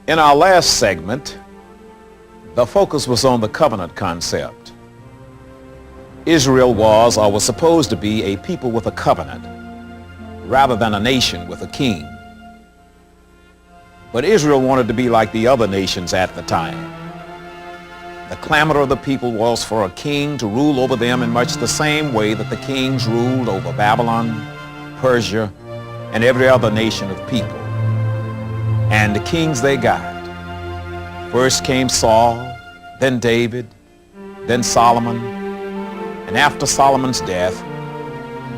In our last segment, the focus was on the covenant concept. Israel was or was supposed to be a people with a covenant rather than a nation with a king. But Israel wanted to be like the other nations at the time. The clamor of the people was for a king to rule over them in much the same way that the kings ruled over Babylon, Persia, and every other nation of people. And the kings they got. First came Saul, then David, then Solomon, and after Solomon's death,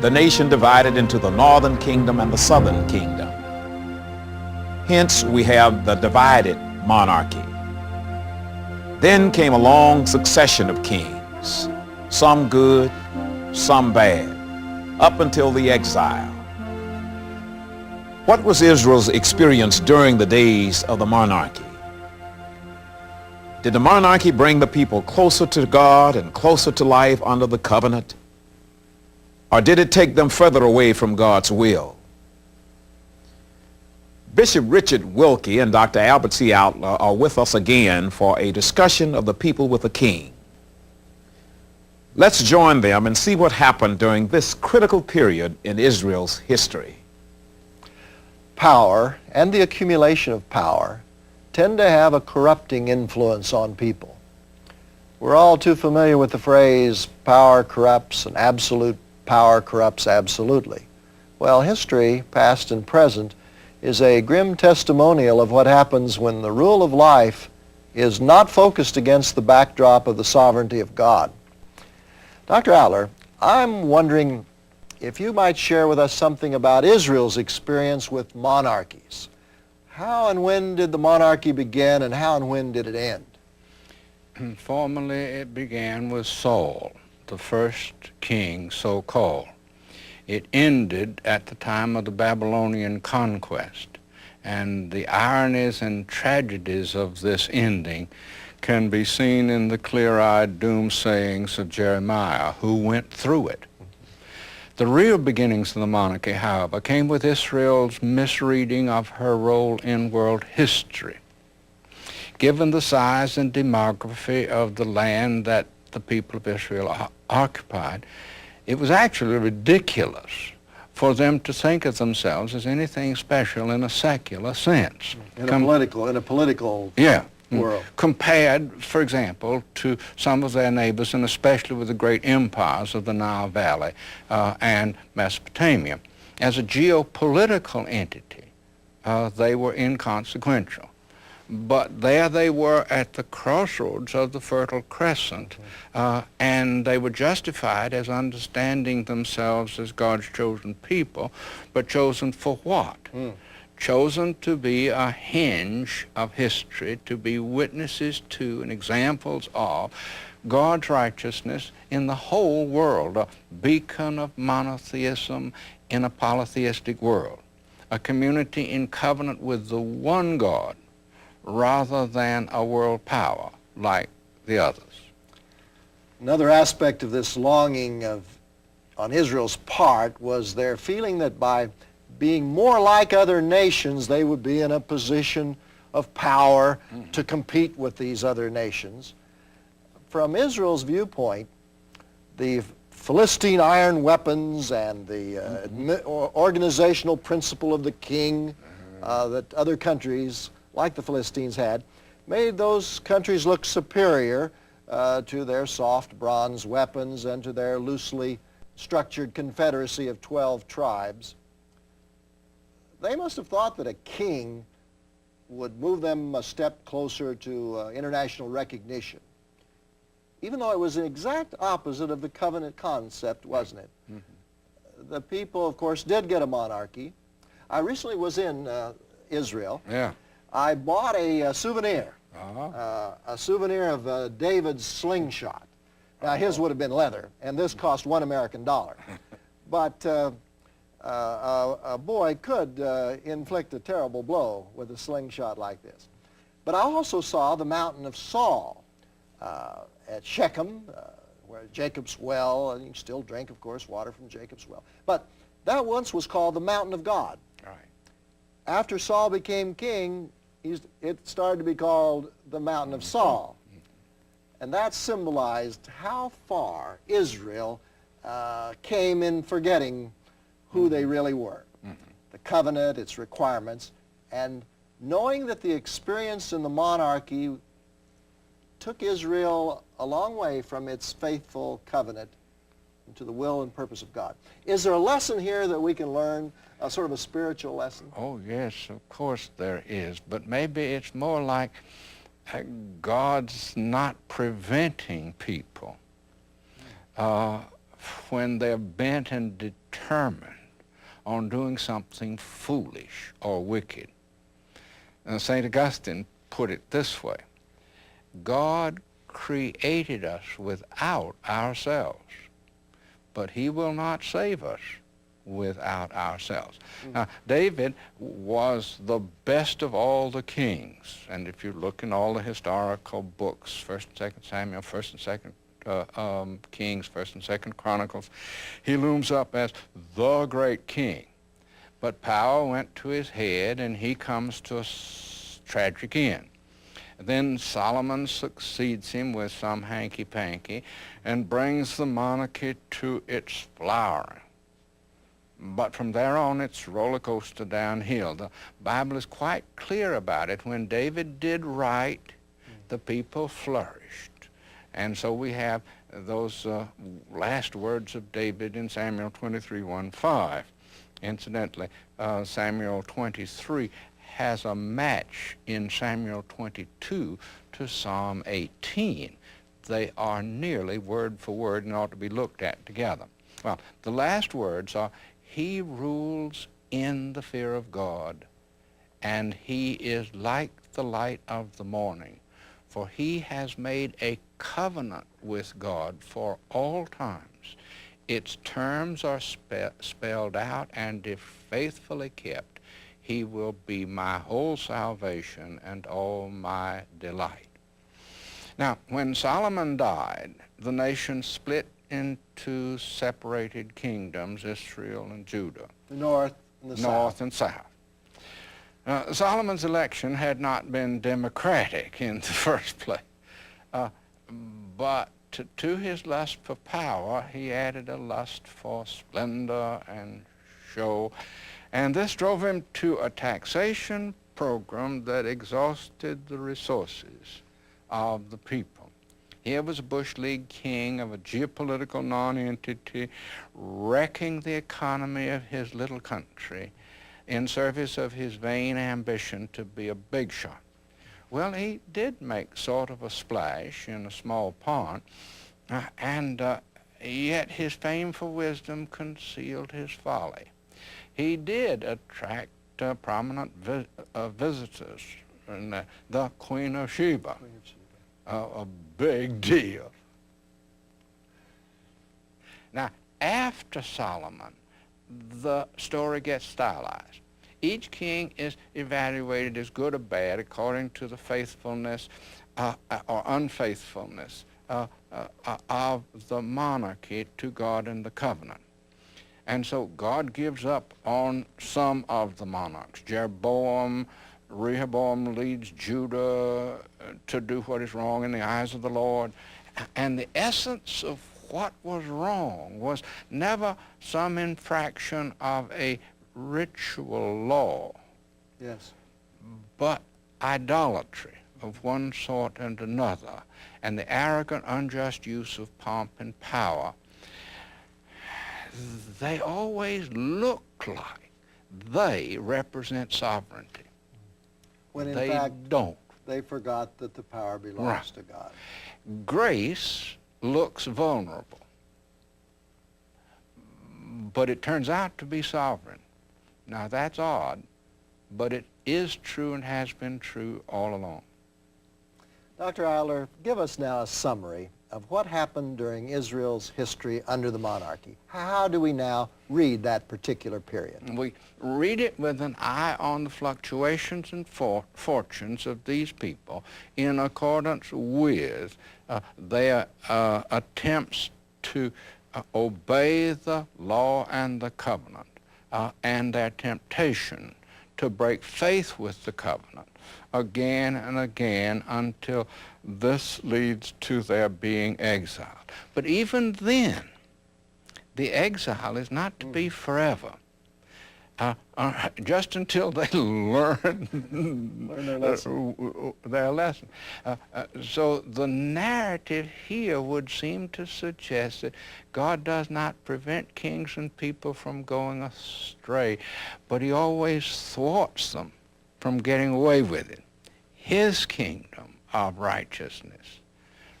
the nation divided into the northern kingdom and the southern kingdom. Hence, we have the divided monarchy. Then came a long succession of kings, some good, some bad, up until the exile. What was Israel's experience during the days of the monarchy? Did the monarchy bring the people closer to God and closer to life under the covenant? Or did it take them further away from God's will? Bishop Richard Wilkie and Dr. Albert C. Outler are with us again for a discussion of the people with a king. Let's join them and see what happened during this critical period in Israel's history. Power and the accumulation of power tend to have a corrupting influence on people. We're all too familiar with the phrase, power corrupts and absolute power corrupts absolutely. Well, history, past and present, is a grim testimonial of what happens when the rule of life is not focused against the backdrop of the sovereignty of God. Dr. Outler, I'm wondering if you might share with us something about Israel's experience with monarchies. How and when did the monarchy begin, and how and when did it end? Formerly it began with Saul, the first king, so-called. It ended at the time of the Babylonian conquest, and the ironies and tragedies of this ending can be seen in the clear-eyed doomsayings of Jeremiah, who went through it. The real beginnings of the monarchy, however, came with Israel's misreading of her role in world history. Given the size and demography of the land that the people of Israel occupied, it was actually ridiculous for them to think of themselves as anything special in a secular sense. In a political yeah. world. Compared, for example, to some of their neighbors, and especially with the great empires of the Nile Valley and Mesopotamia. As a geopolitical entity, they were inconsequential. But there they were at the crossroads of the Fertile Crescent, and they were justified as understanding themselves as God's chosen people, but chosen for what? Chosen to be a hinge of history, to be witnesses to and examples of God's righteousness in the whole world, a beacon of monotheism in a polytheistic world, a community in covenant with the one God, rather than a world power like the others. Another aspect of this longing on Israel's part was their feeling that by being more like other nations, they would be in a position of power to compete with these other nations. From Israel's viewpoint, the Philistine iron weapons and the organizational principle of the king that other countries like the Philistines had, made those countries look superior to their soft bronze weapons and to their loosely structured confederacy of 12 tribes. They must have thought that a king would move them a step closer to international recognition, even though it was the exact opposite of the covenant concept, wasn't it? The people, of course, did get a monarchy. I recently was in Israel. Yeah. I bought a souvenir, a souvenir of David's slingshot. Now, his would have been leather, and this cost $1 American. But a boy could inflict a terrible blow with a slingshot like this. But I also saw the mountain of Saul at Shechem, where Jacob's well, and you can still drink, of course, water from Jacob's well. But that once was called the mountain of God. Right. After Saul became king, it started to be called the Mountain of Saul. And that symbolized how far Israel came in forgetting who they really were. The covenant, its requirements, and knowing that the experience in the monarchy took Israel a long way from its faithful covenant to the will and purpose of God. Is there a lesson here that we can learn, sort of a spiritual lesson? Oh, yes, of course there is. But maybe it's more like God's not preventing people when they're bent and determined on doing something foolish or wicked. St. Augustine put it this way: God created us without ourselves, but he will not save us without ourselves. Now, David was the best of all the kings, and if you look in all the historical books, 1st and 2nd Samuel, 1st and 2nd Kings, 1st and 2nd Chronicles, he looms up as the great king. But power went to his head, and he comes to a tragic end. Then Solomon succeeds him with some hanky-panky and brings the monarchy to its flowering. But from there on, it's roller coaster downhill. The Bible is quite clear about it. When David did right, the people flourished. And so we have those last words of David in Samuel 23, 1-5. Incidentally, Samuel 23 has a match in Samuel 22 to Psalm 18. They are nearly word for word and ought to be looked at together. Well, the last words are, he rules in the fear of God, and he is like the light of the morning, for he has made a covenant with God for all times. Its terms are spelled out, and if faithfully kept, he will be my whole salvation and all my delight. Now, when Solomon died, the nation split into separated kingdoms, Israel and Judah. The north and the south. North and south. Solomon's election had not been democratic in the first place, but to his lust for power, he added a lust for splendor and show, and this drove him to a taxation program that exhausted the resources of the people. Here was a Bush League king of a geopolitical nonentity wrecking the economy of his little country in service of his vain ambition to be a big shot. Well, he did make sort of a splash in a small pond, and yet his fame for wisdom concealed his folly. He did attract prominent visitors, and the Queen of Sheba. A big deal. Now, after Solomon, the story gets stylized. Each king is evaluated as good or bad according to the faithfulness or unfaithfulness of the monarchy to God and the covenant. And so God gives up on some of the monarchs. Rehoboam leads Judah to do what is wrong in the eyes of the Lord. And the essence of what was wrong was never some infraction of a ritual law, Yes. but idolatry of one sort and another, and the arrogant, unjust use of pomp and power. They always look like they represent sovereignty. When in They fact, don't. they forgot that the power belongs Right. to God. Grace looks vulnerable, but it turns out to be sovereign. Now that's odd, but it is true and has been true all along. Dr. Eiler, give us now a summary of what happened during Israel's history under the monarchy. How do we now read that particular period? We read it with an eye on the fluctuations and fortunes of these people in accordance with their attempts to obey the law and the covenant, and their temptation to break faith with the covenant again and again until this leads to their being exiled. But even then, the exile is not to be forever. Just until they learn their lesson. So the narrative here would seem to suggest that God does not prevent kings and people from going astray, but he always thwarts them from getting away with it. His kingdom of righteousness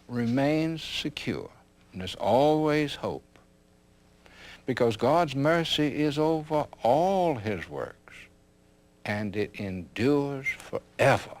remains secure, and there's always hope, because God's mercy is over all his works, and it endures forever.